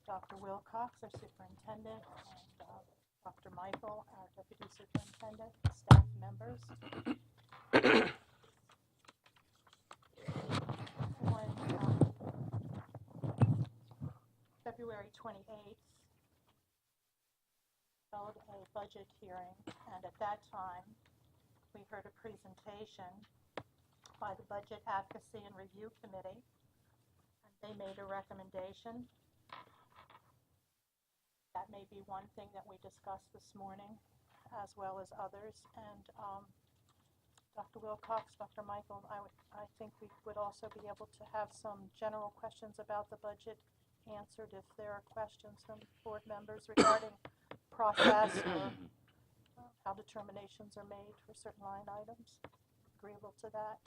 Dr. Wilcox, our superintendent, and Dr. Michael, our deputy superintendent, staff members. On February 28th, held a budget hearing, and at that time, we heard a presentation by the Budget Advocacy and Review Committee, and they made a recommendation. That may be one thing that we discussed this morning, as well as others. And Dr. Wilcox, Dr. Michael, I think we would also be able to have some general questions about the budget answered if there are questions from board members regarding process or how determinations are made for certain line items. Agreeable to that?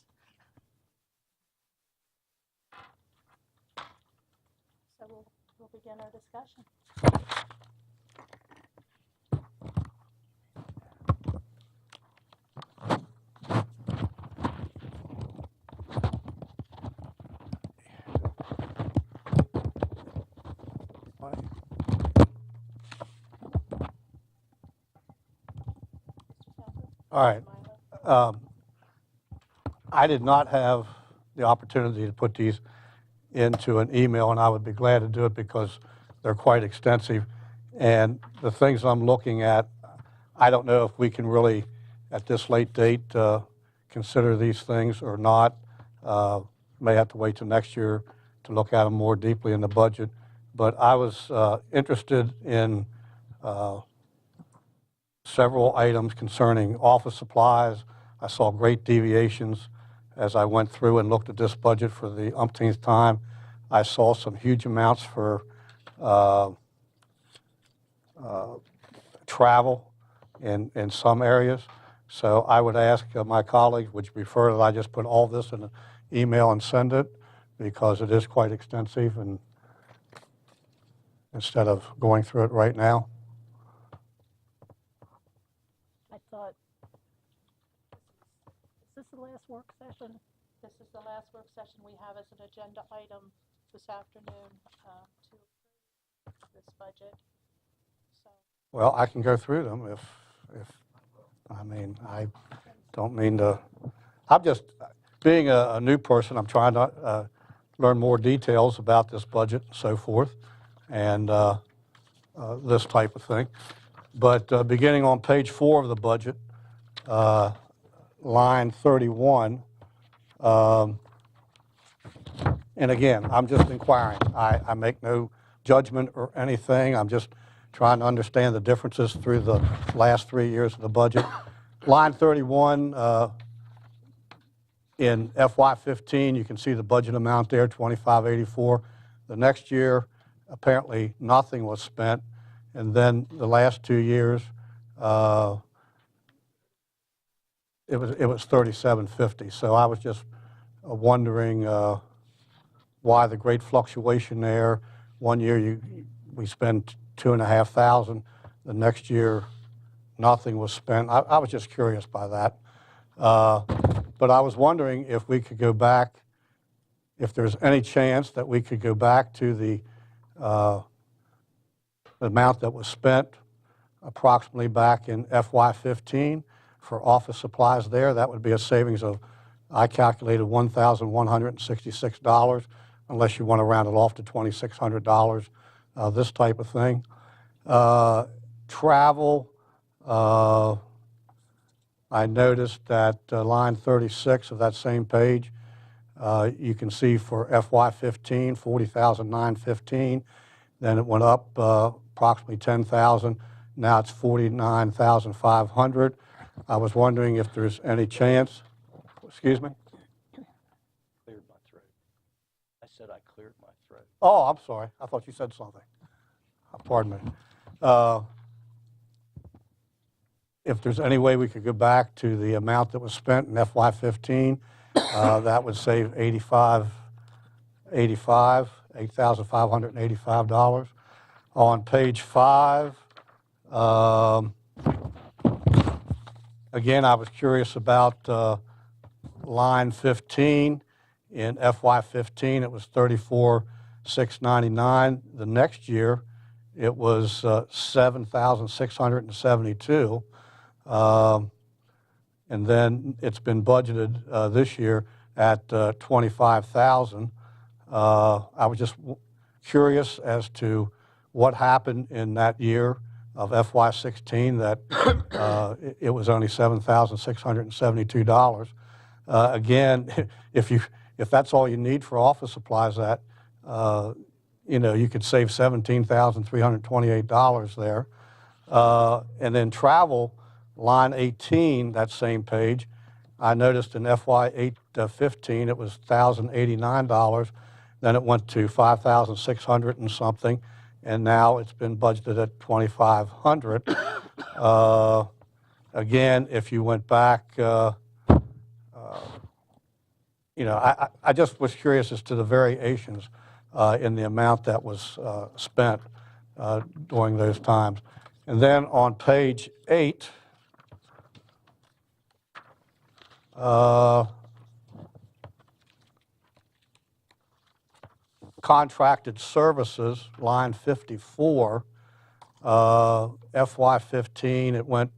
So we'll begin our discussion. All right. I did not have the opportunity to put these into an email, and I would be glad to do it because they're quite extensive. And the things I'm looking at, I don't know if we can really, at this late date, consider these things or not. May have to wait till next year to look at them more deeply in the budget. But I was interested in several items concerning office supplies. I saw great deviations as I went through and looked at this budget for the umpteenth time. I saw some huge amounts for travel in some areas. So I would ask my colleagues, would you prefer that I just put all this in an email and send it, because it is quite extensive, and instead of going through it right now? I thought, is this the last work session? This is the last work session we have as an agenda item this afternoon to approve this budget. So, Well, I can go through them if I mean, I don't mean to, I'm just, being a new person, I'm trying to learn more details about this budget and so forth, and this type of thing. But beginning on page 4 of the budget, line 31, and again, I'm just inquiring. I make no judgment or anything. I'm just trying to understand the differences through the last 3 years of the budget. Line 31, in FY15, you can see the budget amount there, $2584. The next year, apparently nothing was spent, and then the last 2 years, it was $3750. So I was just wondering why the great fluctuation there. One year we spent $2,500. The next year, nothing was spent. I was just curious by that. But I was wondering if we could go back, if there's any chance that we could go back to the amount that was spent approximately back in FY15 for office supplies there. That would be a savings of, I calculated, $1,166, unless you want to round it off to $2,600, this type of thing. Travel, I noticed that line 36 of that same page, you can see for FY15, $40,915. Then it went up approximately $10,000. Now it's $49,500. I was wondering if there's any chance. Excuse me? Cleared my throat. I said I cleared my throat. Oh, I'm sorry. I thought you said something. Pardon me. If there's any way we could go back to the amount that was spent in FY15, that would save $8,585. On page 5, again, I was curious about line 15. In FY15, it was $699. The next year, it was $7,672. And then it's been budgeted this year at $25,000. I was just curious as to what happened in that year of FY16 that it was only $7,672. Again, if that's all you need for office supplies, that you could save $17,328 there. And then travel, line 18, that same page, I noticed in FY15 it was $1,089. Then it went to $5,600 and something, and now it's been budgeted at $2,500. Again, if you went back, I just was curious as to the variations in the amount that was spent during those times. And then on page 8, contracted services, line 54, FY15, it went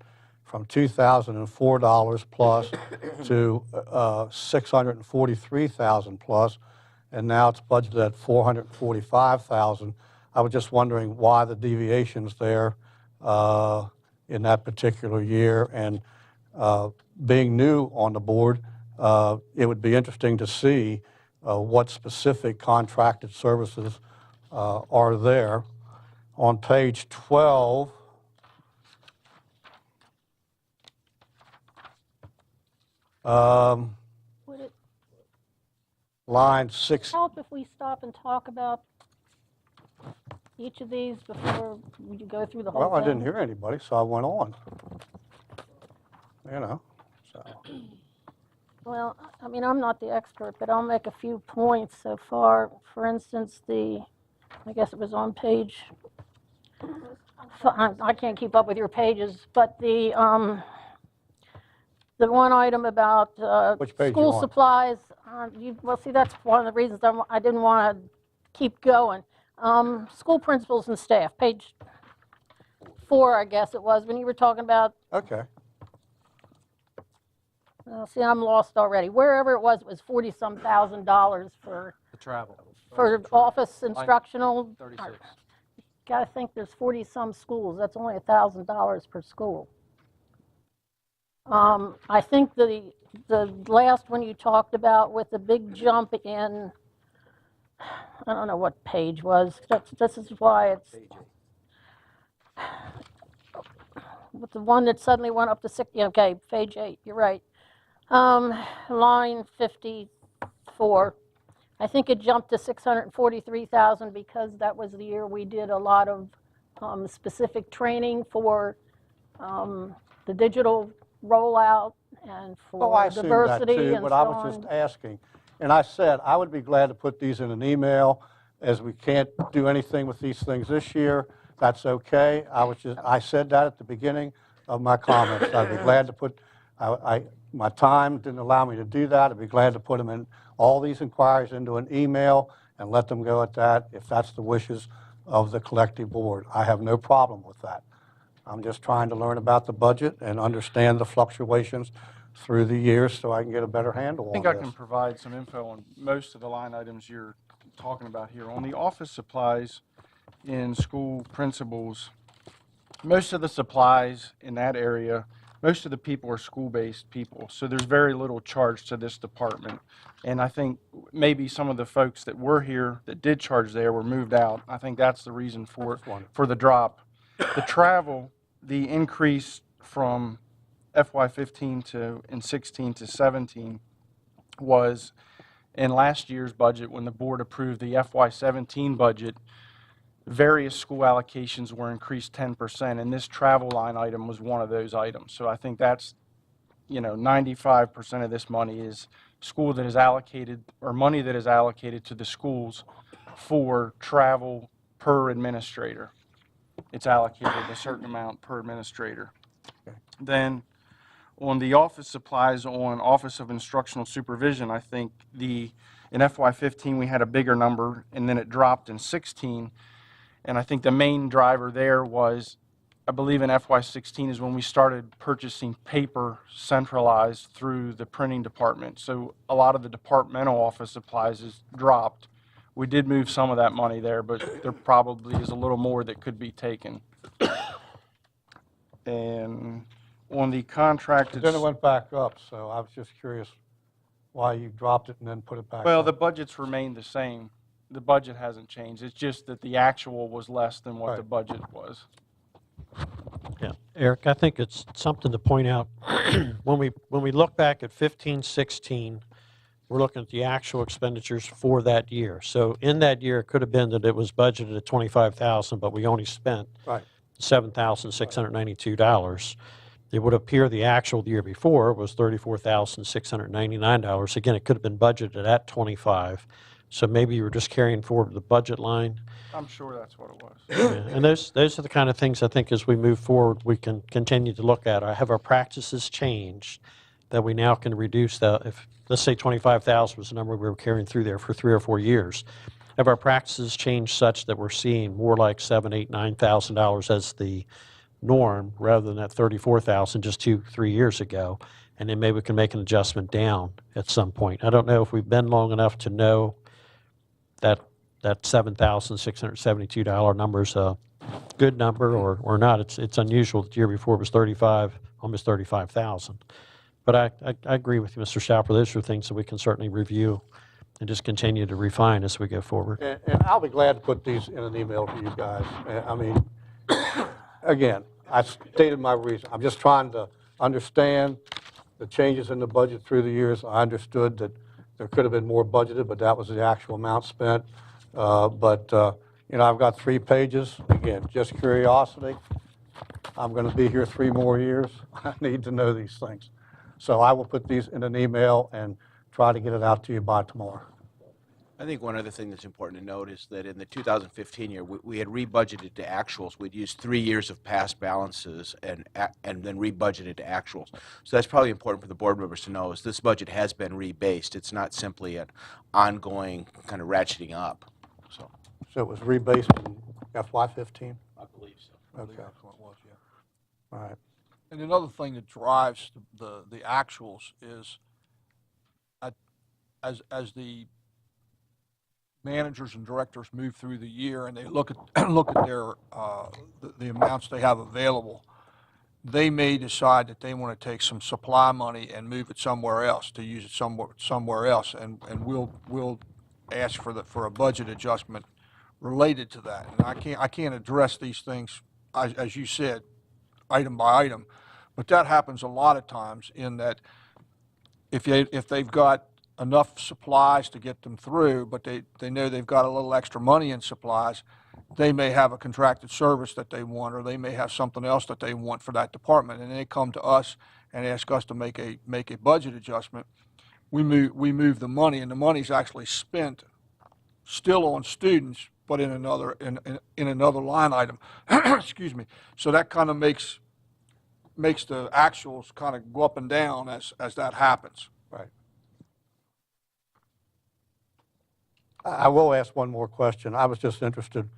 from $2,004 plus to $643,000 plus, and now it's budgeted at $445,000. I was just wondering why the deviations there in that particular year, and being new on the board, it would be interesting to see what specific contracted services are there. On page 12, Would it line 6. help if we stop and talk about each of these before we go through the whole Well, thing? I didn't hear anybody, so I went on. So. Well, I mean, I'm not the expert, but I'll make a few points so far. For instance, I guess it was on page, I can't keep up with your pages, but the one item about Which page school you on? supplies, well, see, that's one of the reasons I didn't want to keep going. School principals and staff, page 4, I guess it was, when you were talking about. Okay. See, I'm lost already. Wherever it was $40-some thousand for The travel. office instructional. 36. Got to think there's 40-some schools. That's only $1,000 per school. I think the last one you talked about with the big jump in, I don't know what page was. This is why it's with the one that suddenly went up to 60. Okay, page 8. You're right. Line 54, I think it jumped to $643,000 because that was the year we did a lot of specific training for the digital rollout and Oh, I for assumed that diversity too, and but so I was just on. asking. And I said I would be glad to put these in an email, as we can't do anything with these things this year. That's okay. I said that at the beginning of my comments. I'd be glad to put, my time didn't allow me to do that. I'd be glad to put them in, all these inquiries into an email and let them go at that if that's the wishes of the collective board. I have no problem with that. I'm just trying to learn about the budget and understand the fluctuations through the years so I can get a better handle on I think this. I can provide some info on most of the line items you're talking about here. On the office supplies in school principals, most of the supplies in that area, most of the people are school-based people, so there's very little charge to this department. And I think maybe some of the folks that were here that did charge there were moved out. I think that's the reason for the drop. The travel, the increase from FY15 and 16 to 17 was in last year's budget when the board approved the FY17 budget. Various school allocations were increased 10%, and this travel line item was one of those items. So I think that's, 95% of this money is school that is allocated, or money that is allocated to the schools for travel per administrator. It's allocated a certain amount per administrator. Then on the office supplies on Office of Instructional Supervision, I think the In FY15, we had a bigger number, and then it dropped in 16. And I think the main driver there was, I believe in FY16 is when we started purchasing paper centralized through the printing department. So a lot of the departmental office supplies is dropped. We did move some of that money there, but there probably is a little more that could be taken. And on the contracted, Then it went back up, so I was just curious why you dropped it and then put it back well, up. the budgets remained the same. The budget hasn't changed. It's just that the actual was less than what the Right. budget was. Yeah, Eric, I think it's something to point out. When we look back at 15, 16, we're looking at the actual expenditures for that year. So in that year, it could have been that it was budgeted at 25,000, but we only spent Right. $7,692. It would appear the actual the year before was $34,699. Again, it could have been budgeted at 25. So maybe you were just carrying forward the budget line. I'm sure that's what it was. Yeah, and those are the kind of things I think as we move forward, we can continue to look at. Have our practices changed that we now can reduce that? If, let's say 25,000 was the number we were carrying through there for 3 or 4 years. Have our practices changed such that we're seeing more like $7,000, $8,000, $9,000 as the norm rather than that 34,000 just 2-3 years ago? And then maybe we can make an adjustment down at some point. I don't know if we've been long enough to know that $7,672 number is a good number or not. It's unusual. The year before it was almost 35,000. But I agree with you, Mr. Schauper. Those are things that we can certainly review and just continue to refine as we go forward. And I'll be glad to put these in an email to you guys. I mean, again, I stated my reason. I'm just trying to understand the changes in the budget through the years. I understood that there could have been more budgeted, but that was the actual amount spent. You know, I've got 3 pages. Again, just curiosity. I'm going to be here 3 more years. I need to know these things. So I will put these in an email and try to get it out to you by tomorrow. I think one other thing that's important to note is that in the 2015 year, we had rebudgeted to actuals. We'd used 3 years of past balances and then rebudgeted to actuals. So that's probably important for the board members to know is this budget has been rebased. It's not simply an ongoing kind of ratcheting up. So it was rebased in FY15? I believe so. Okay. That's what it was, yeah. All right. And another thing that drives the actuals is as the managers and directors move through the year and they look at their the amounts they have available, they may decide that they want to take some supply money and move it somewhere else to use it somewhere else, and we'll ask for a budget adjustment related to that. And I can't address these things as you said, item by item, but that happens a lot of times in that if they've got enough supplies to get them through, but they know they've got a little extra money in supplies, they may have a contracted service that they want, or they may have something else that they want for that department, and they come to us and ask us to make a budget adjustment. We move the money, and the money's actually spent still on students, but in another line item. Excuse me. So that kind of makes the actuals kind of go up and down as that happens. Right. I will ask one more question. I was just interested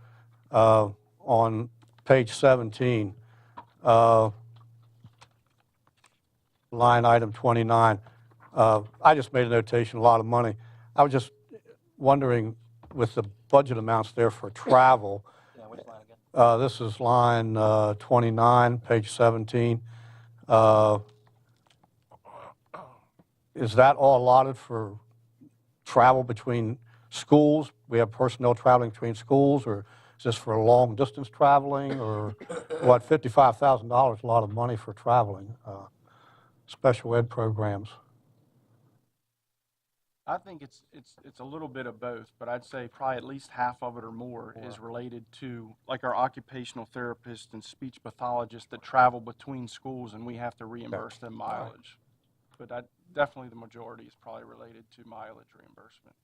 on page 17, line item 29. I just made a notation, a lot of money. I was just wondering, with the budget amounts there for travel, Yeah, which line again? this is line 29, page 17. Is that all allotted for travel between schools? We have personnel traveling between schools, or is this for long distance traveling, or what? $55,000 is a lot of money for traveling, special ed programs. I think it's a little bit of both, but I'd say probably at least half of it or more is related to like our occupational therapists and speech pathologists that travel between schools and we have to reimburse them mileage. But definitely the majority is probably related to mileage reimbursement.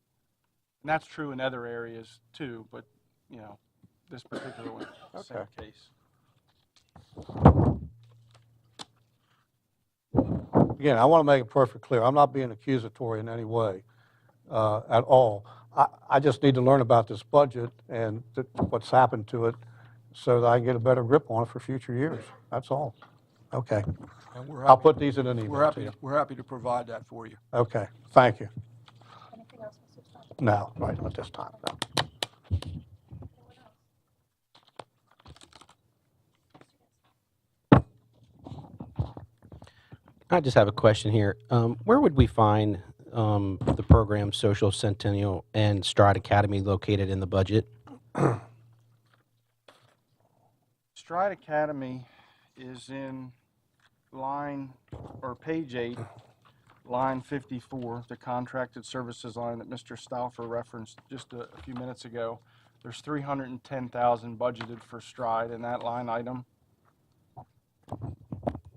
And that's true in other areas too, but you know, this particular one, same case. Again, I want to make it perfectly clear. I'm not being accusatory in any way. at all. I just need to learn about this budget and what's happened to it so that I can get a better grip on it for future years. That's all. Okay. And we're I'll happy, put these in an email to you. we're happy to provide that for you. Okay, thank you. Anything else, Mr. Stein? No, right, not this time, no. Anyone else? I just have a question here. Where would we find the program Social Centennial and Stride Academy located in the budget? Stride Academy is in line, or page 8, line 54, the contracted services line that Mr. Stauffer referenced just a few minutes ago. There's $310,000 budgeted for Stride in that line item.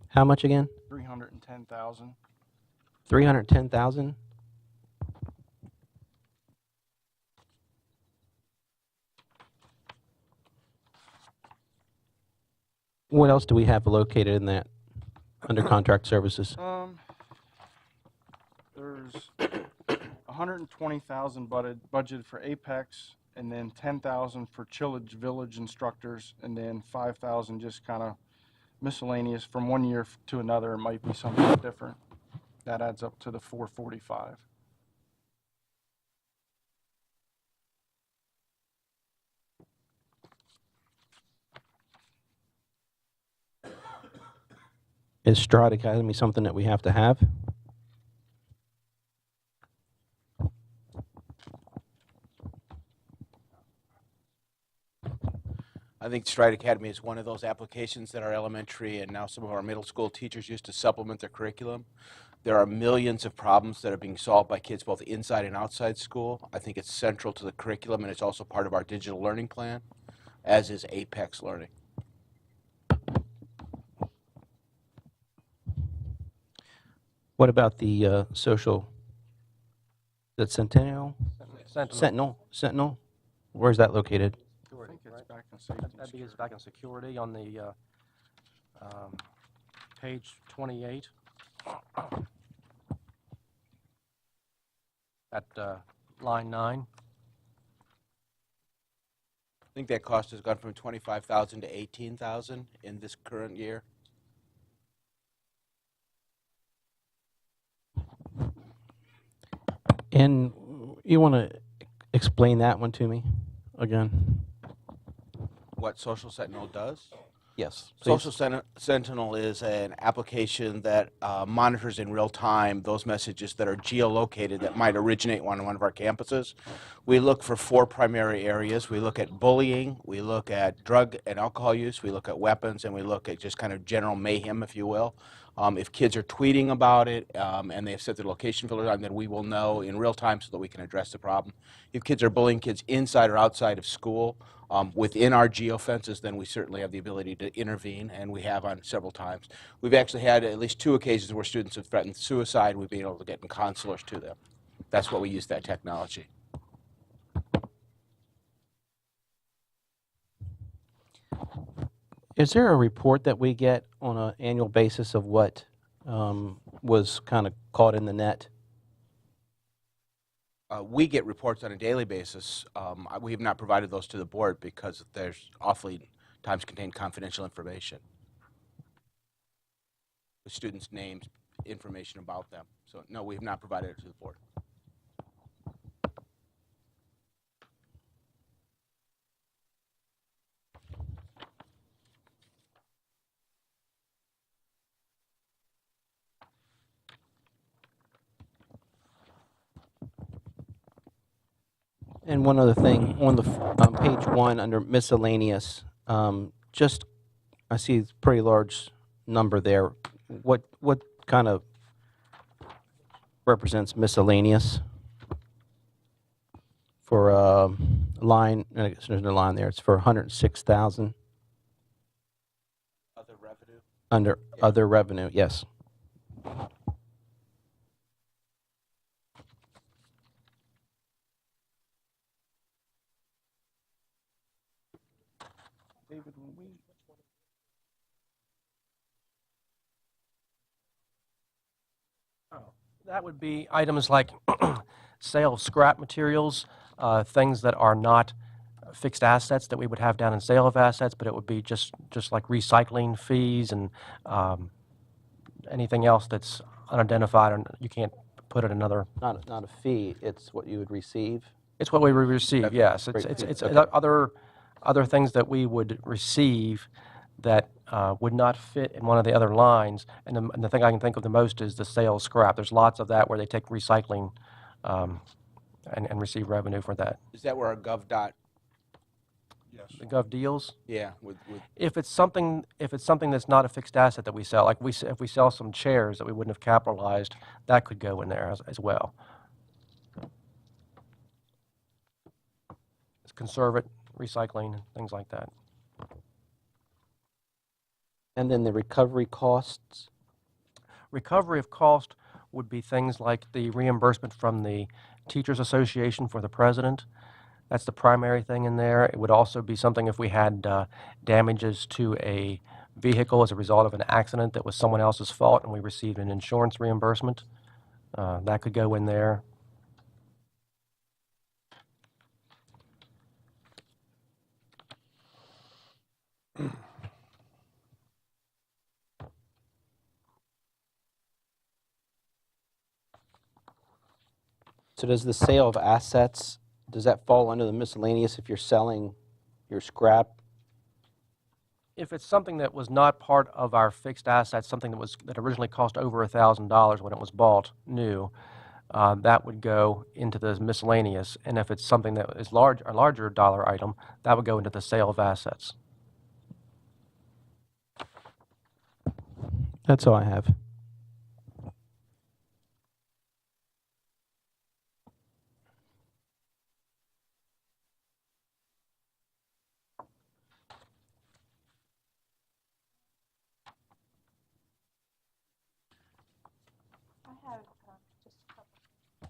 How much again? $310,000. 310,000? What else do we have located in that under contract services? There's 120,000 budgeted for Apex, and then 10,000 for Chillage Village instructors, and then 5,000 just kind of miscellaneous from one year to another. It might be something different. That adds up to the 445. Is Stride Academy something that we have to have? I think Stride Academy is one of those applications that our elementary and now some of our middle school teachers use to supplement their curriculum. There are millions of problems that are being solved by kids both inside and outside school. I think it's central to the curriculum, and it's also part of our digital learning plan, as is Apex Learning. What about the the Centennial? Sentinel? Where's that located? I think it's back in safety and That'd be security. back in security on the page 28. At line 9. I think that cost has gone from 25,000 to 18,000 in this current year. And you want to explain that one to me again? What Social Sentinel does? Yes. Social Sentinel is an application that monitors in real time those messages that are geolocated that might originate on one of our campuses. We look for 4 primary areas. We look at bullying, we look at drug and alcohol use, we look at weapons, and we look at just kind of general mayhem, if you will. If kids are tweeting about it and they have set their location filter on, then we will know in real time so that we can address the problem. If kids are bullying kids inside or outside of school, within our geofences, then we certainly have the ability to intervene, and we have on several times. We've actually had at least 2 occasions where students have threatened suicide. We've been able to get counselors to them. That's what we use that technology. Is there a report that we get on an annual basis of what was kind of caught in the net? We get reports on a daily basis. We have not provided those to the board because there's awfully times contain confidential information. The students' names, information about them. So no, we have not provided it to the board. And one other thing, on the page 1 under miscellaneous, just I see a pretty large number there. What kind of represents miscellaneous for line? I guess there's no line there. It's for 106,000 Other revenue? under other revenue. Yes. David, when we That would be items like sale of scrap materials, things that are not fixed assets that we would have down in sale of assets, but it would be just like recycling fees and anything else that's unidentified, and you can't put it another. Not a fee, it's what you would receive? It's what we would receive, Okay, yes. great. It's Okay. other things that we would receive that would not fit in one of the other lines. And the thing I can think of the most is the sale of scrap. There's lots of that where they take recycling and receive revenue for that. Is that where our Yes. The gov deals. yeah, If it's something that's not a fixed asset that we sell, like if we sell some chairs that we wouldn't have capitalized, that could go in there as well. Conserve it, recycling, things like that. And then the recovery costs? Recovery of cost would be things like the reimbursement from the Teachers Association for the president. That's the primary thing in there. It would also be something if we had damages to a vehicle as a result of an accident that was someone else's fault and we received an insurance reimbursement. That could go in there. So does the sale of assets, does that fall under the miscellaneous if you're selling your scrap? If it's something that was not part of our fixed assets, something that originally cost over $1,000 when it was bought new, that would go into the miscellaneous. And if it's something that is a larger dollar item, that would go into the sale of assets. That's all I have. I have just a couple to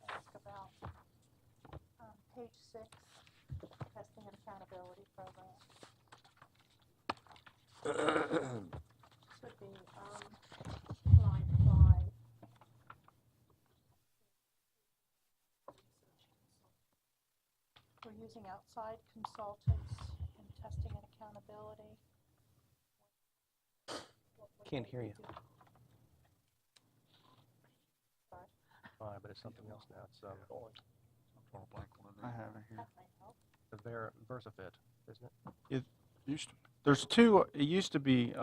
ask about page 6, testing and accountability program. Should be line 5. We're using outside consultants in testing and accountability. Can't hear you. Fine, but it's something else now. It's I have it here. That might help. the VersaFit, isn't it? There's two, it used to be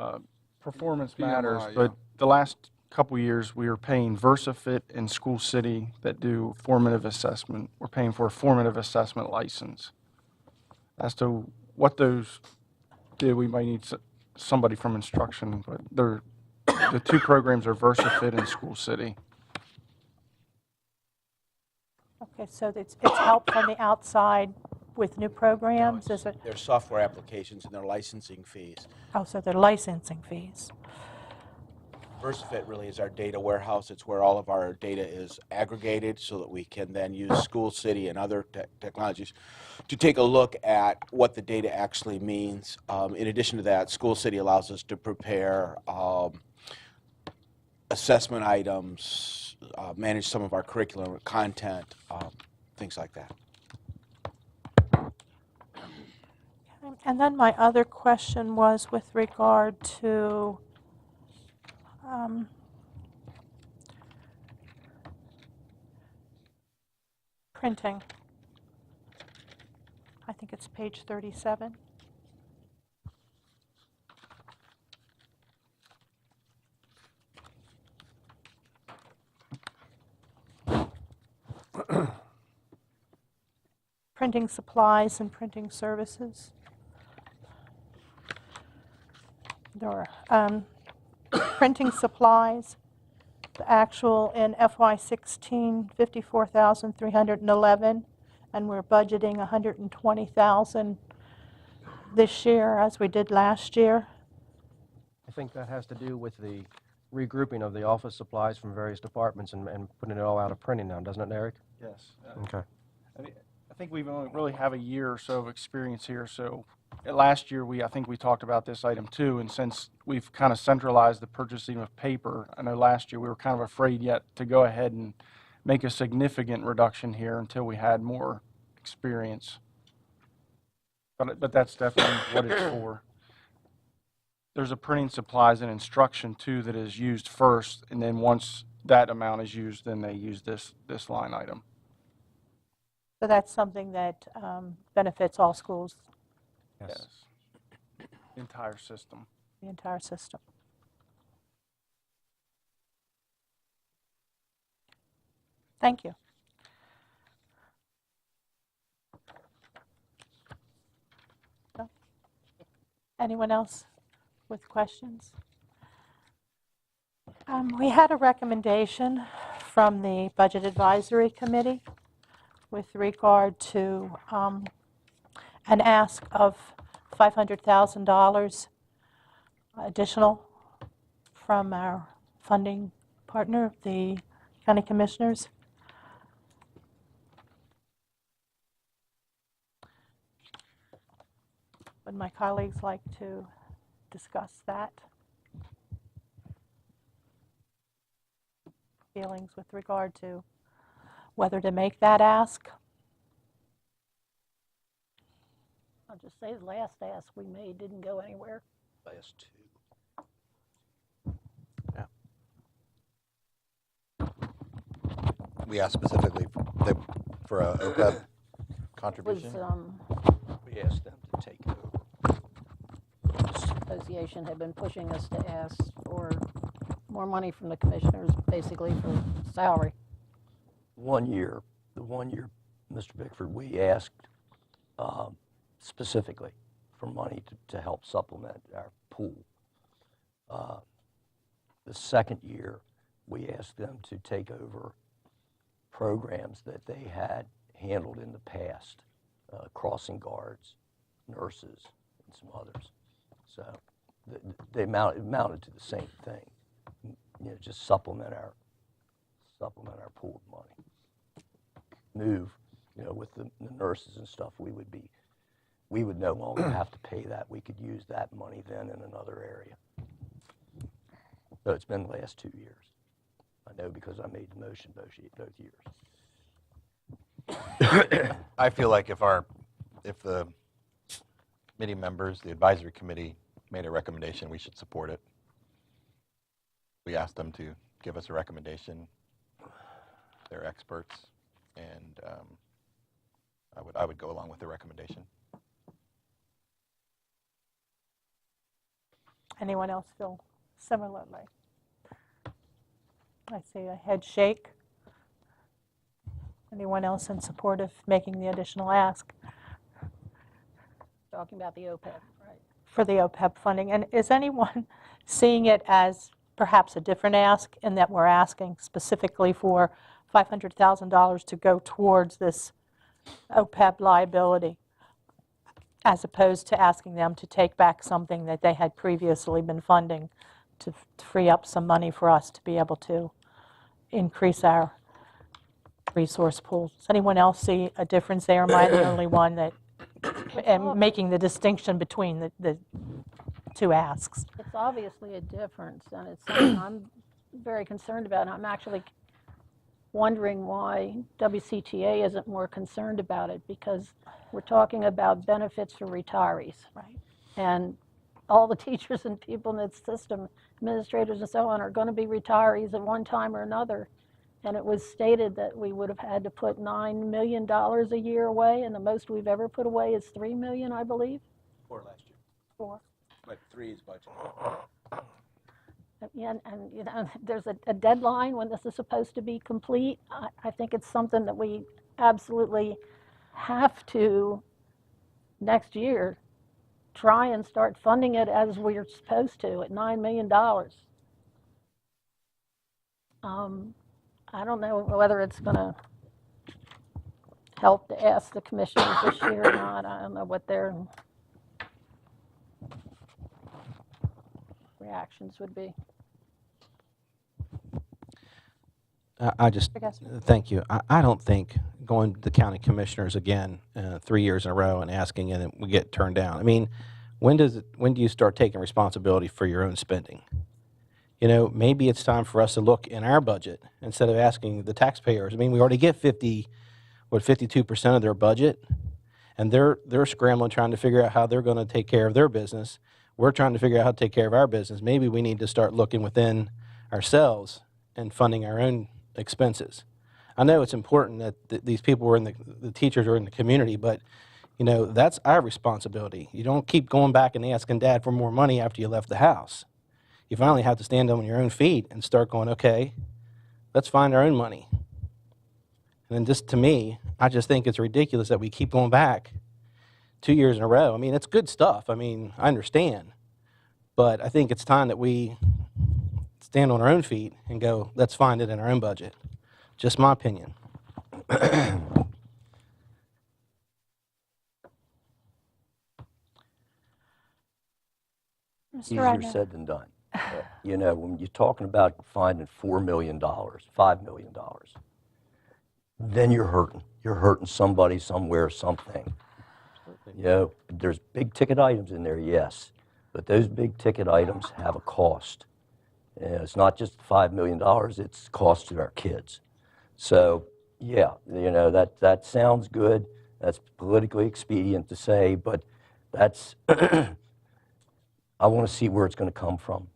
Performance PMI, Matters, yeah. but the last couple years, we are paying VersaFit and School City that do formative assessment. We're paying for a formative assessment license. As to what those do, we might need somebody from instruction, but the two programs are VersaFit and School City. Okay, so it's help from the outside with new programs, is it? Their software applications and their licensing fees. Oh, so they're licensing fees. VersaFit really is our data warehouse. It's where all of our data is aggregated so that we can then use School City and other technologies to take a look at what the data actually means. In addition to that, School City allows us to prepare assessment items, manage some of our curriculum content, things like that. And then my other question was with regard to printing. I think it's page 37. Printing supplies and printing services. There are printing supplies, the actual in FY16, $54,311, and we're budgeting $120,000 this year as we did last year. I think that has to do with the regrouping of the office supplies from various departments and putting it all out of printing now, doesn't it, Eric? Yes. Okay. I think we've only really have a year or so of experience here. So last year, I think we talked about this item too. And since we've kind of centralized the purchasing of paper, I know last year we were kind of afraid yet to go ahead and make a significant reduction here until we had more experience. But that's definitely what it's for. There's a printing supplies and instruction too that is used first, and then once that amount is used, then they use this line item. So that's something that benefits all schools, Yes. Entire system. the entire system. Thank you. No? Anyone else with questions? We had a recommendation from the Budget Advisory Committee with regard to an ask of $500,000 additional from our funding partner, the county commissioners. Would my colleagues like to discuss that? Feelings with regard to whether to make that ask? I'll just say the last ask we made didn't go anywhere. Last two. We asked specifically for a OPEB Was, contribution. We asked them to take over. Association had been pushing us to ask for more money from the commissioners, basically for salary. The one year, Mr. Bickford, we asked specifically for money to help supplement our pool. The second year, we asked them to take over programs that they had handled in the past, crossing guards, nurses, and some others. So they amounted to the same thing, just supplement our pooled money. Move, with the nurses and stuff, we would no longer have to pay that. We could use that money then in another area. So it's been the last 2 years. I know because I made the motion both years. I feel like if the committee members, the advisory committee made a recommendation, we should support it. We asked them to give us a recommendation. They're experts, and I would go along with the recommendation. Anyone else feel similarly? I see a head shake. Anyone else in support of making the additional ask Talking about the OPEB, right? for the OPEB funding? And is anyone seeing it as perhaps a different ask in that we're asking specifically for $500,000 to go towards this OPEB liability, as opposed to asking them to take back something that they had previously been funding to free up some money for us to be able to increase our resource pool? Does anyone else see a difference there? Am I the only one that am making the distinction between the two asks? It's obviously a difference, and it's something I'm very concerned about. And I'm actually wondering why WCTA isn't more concerned about it, because we're talking about benefits for retirees. Right. And all the teachers and people in the system, administrators and so on, are going to be retirees at one time or another. And it was stated that we would have had to put $9 million a year away, and the most we've ever put away is $3 million, I believe. 4 last year, 4. but 3 is budget. Yeah, and there's a deadline when this is supposed to be complete. I think it's something that we absolutely have to, next year, try and start funding it as we're supposed to at $9 million. I don't know whether it's going to help to ask the commissioners this year or not. I don't know what their reactions would be. Thank you. I don't think going to the county commissioners again 3 years in a row and asking and we get turned down. I mean, when do you start taking responsibility for your own spending? maybe it's time for us to look in our budget instead of asking the taxpayers. I mean, we already get 52% of their budget, and they're scrambling trying to figure out how they're going to take care of their business. We're trying to figure out how to take care of our business. Maybe we need to start looking within ourselves and funding our own expenses. I know it's important that these people were the teachers are in the community, but that's our responsibility. You don't keep going back and asking Dad for more money after you left the house. You finally have to stand on your own feet and start going, okay, let's find our own money. And then just to me, I just think it's ridiculous that we keep going back 2 years in a row. I mean, it's good stuff. I mean, I understand. But I think it's time that we stand on our own feet and go, let's find it in our own budget. Just my opinion. Mr. Easier Reiner. said than done. When you're talking about finding $4 million, $5 million, then you're hurting. You're hurting somebody, somewhere, something. There's big ticket items in there, yes, but those big ticket items have a cost. It's not just $5 million, it's cost to our kids. So, yeah, that sounds good. That's politically expedient to say, but that's, I want to see where it's going to come from.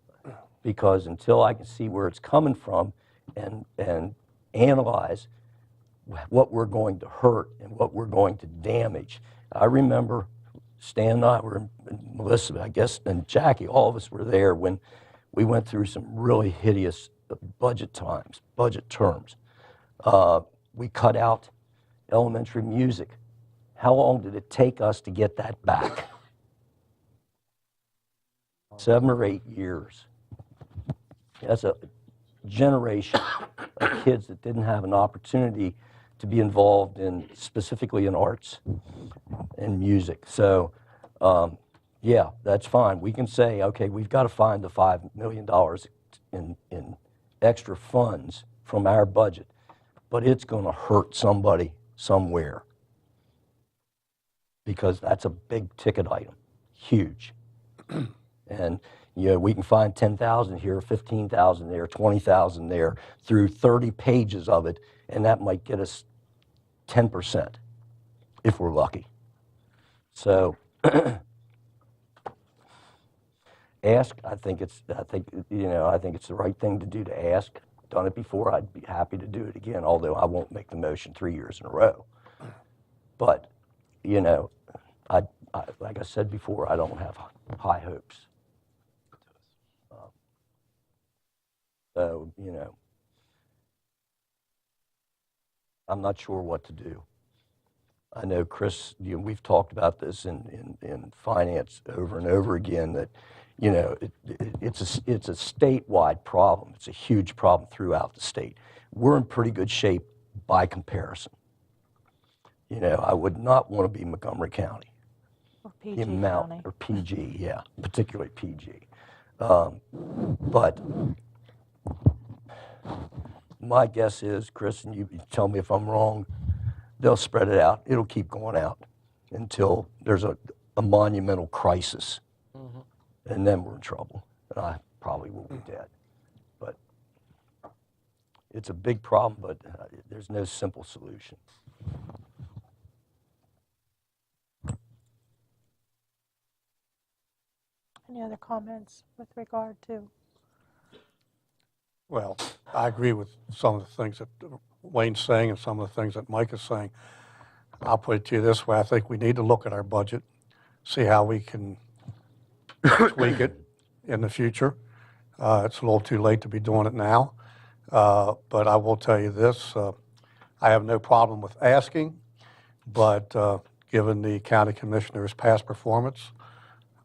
Because until I can see where it's coming from and analyze what we're going to hurt and what we're going to damage. I remember Stan and I were, and Melissa, I guess, and Jackie, all of us were there when we went through some really hideous budget terms. We cut out elementary music. How long did it take us to get that back? 7 or 8 years. That's a generation of kids that didn't have an opportunity to be involved specifically in arts and music. So, yeah, that's fine. We can say, okay, we've got to find the $5 million in extra funds from our budget, but it's going to hurt somebody somewhere because that's a big ticket item, huge. And we can find 10,000 here, 15,000 there, 20,000 there through 30 pages of it, and that might get us 10% if we're lucky. So ask. I think it's the right thing to do to ask. Done it before. I'd be happy to do it again. Although I won't make the motion 3 years in a row. But like I said before, I don't have high hopes. So, I'm not sure what to do. I know, Chris, we've talked about this in finance over and over again, that, it's a statewide problem. It's a huge problem throughout the state. We're in pretty good shape by comparison. I would not want to be Montgomery County. Or PG County. Or PG, yeah, particularly PG. But my guess is, Chris, and you tell me if I'm wrong, they'll spread it out. It'll keep going out until there's a monumental crisis. Mm-hmm. And then we're in trouble. And I probably will be dead. But it's a big problem, but there's no simple solution. Any other comments with regard to? Well, I agree with some of the things that Wayne's saying and some of the things that Mike is saying. I'll put it to you this way. I think we need to look at our budget, see how we can tweak it in the future. It's a little too late to be doing it now. But I will tell you this, I have no problem with asking, but given the county commissioner's past performance,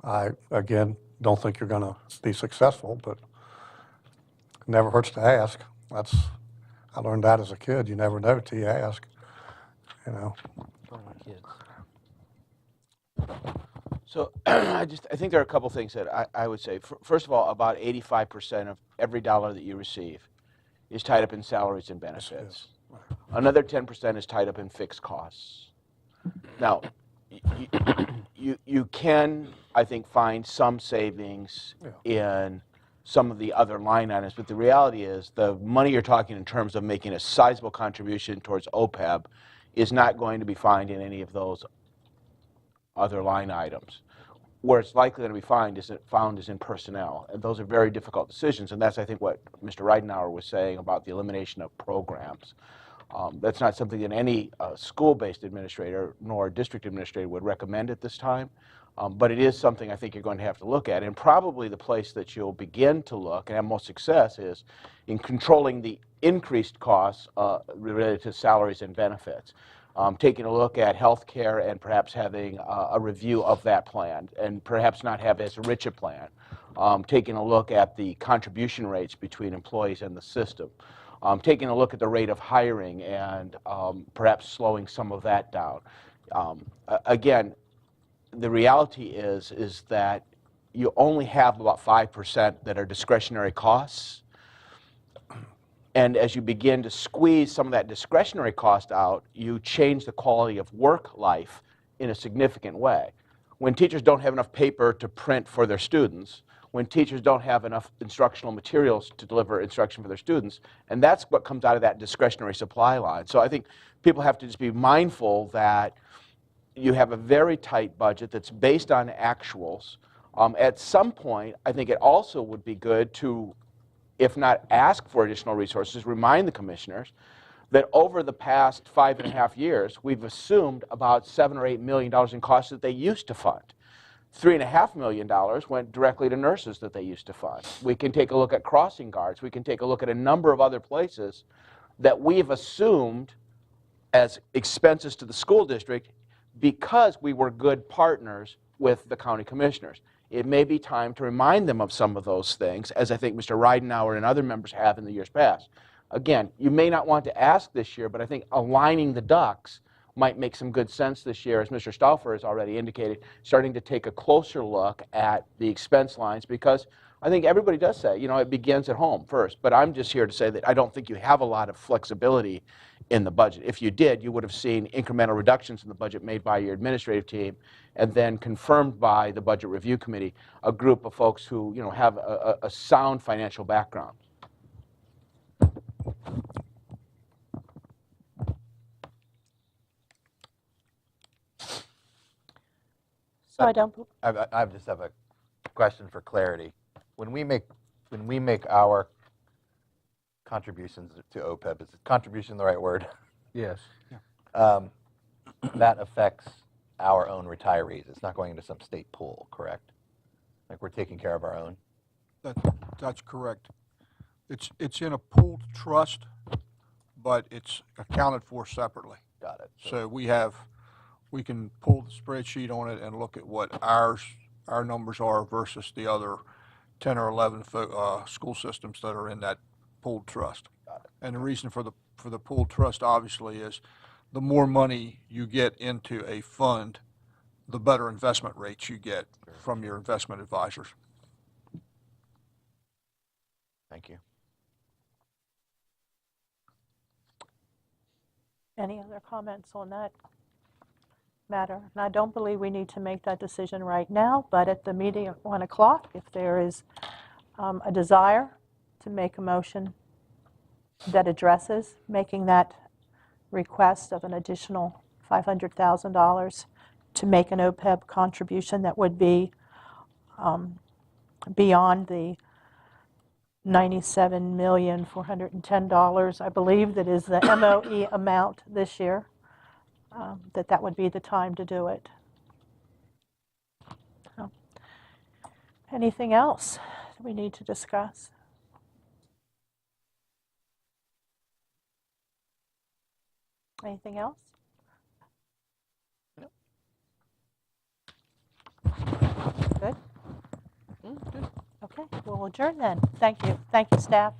I, again, don't think you're going to be successful, but it never hurts to ask. I learned that as a kid. You never know till you ask, So I think there are a couple things that I would say. First of all, about 85% of every dollar that you receive is tied up in salaries and benefits. Another 10% is tied up in fixed costs. Now, you can, I think, find some savings in some of the other line items, but the reality is the money you're talking in terms of making a sizable contribution towards OPEB is not going to be found in any of those other line items. Where it's likely going to be found is in personnel, and those are very difficult decisions, and that's, I think, what Mr. Reidenauer was saying about the elimination of programs. That's not something that any school-based administrator nor district administrator would recommend at this time, but it is something I think you're going to have to look at, and probably the place that you'll begin to look and have most success is in controlling the increased costs related to salaries and benefits. Taking a look at health care and perhaps having a review of that plan and perhaps not have as rich a plan. Taking a look at the contribution rates between employees and the system. Taking a look at the rate of hiring and perhaps slowing some of that down. Again, the reality is that you only have about 5% that are discretionary costs. And as you begin to squeeze some of that discretionary cost out, you change the quality of work life in a significant way. When teachers don't have enough paper to print for their students, when teachers don't have enough instructional materials to deliver instruction for their students, and that's what comes out of that discretionary supply line. So I think people have to just be mindful that you have a very tight budget that's based on actuals. At some point, I think it also would be good to, if not ask for additional resources, remind the commissioners that over the past 5.5 years, we've assumed about $7 or $8 million in costs that they used to fund. $3.5 million went directly to nurses that they used to fund. We can take a look at crossing guards. We can take a look at a number of other places that we've assumed as expenses to the school district because we were good partners with the county commissioners. It may be time to remind them of some of those things, as I think Mr. Reidenauer and other members have in the years past. Again, you may not want to ask this year, but I think aligning the ducks might make some good sense this year, as Mr. Stauffer has already indicated, starting to take a closer look at the expense lines, because I think everybody does say, you know, it begins at home first. But I'm just here to say that I don't think you have a lot of flexibility in the budget. If you did, you would have seen incremental reductions in the budget made by your administrative team and then confirmed by the Budget Review Committee, a group of folks who, you know, have a sound financial background. So I don't, I just have a question for clarity. When we make our contributions to OPEB, is contribution the right word? Yes. That affects our own retirees. It's not going into some state pool, correct? Like we're taking care of our own? That's correct. It's in a pooled trust, but it's accounted for separately. Got it. So we can pull the spreadsheet on it and look at what our numbers are versus the other 10 or 11 school systems that are in that pooled trust. Got it. And the reason for the pooled trust obviously is the more money you get into a fund, the better investment rates you get from your investment advisors. Thank you. any other comments on that matter? And I don't believe we need to make that decision right now, but at the meeting at 1 o'clock, if there is a desire to make a motion that addresses making that request of an additional $500,000 to make an OPEB contribution that would be beyond the $97,410, I believe, that is the MOE amount this year, that would be the time to do it. So, anything else we need to discuss? Anything else? No. Good? Good. Okay, we'll adjourn then. Thank you. Thank you, staff.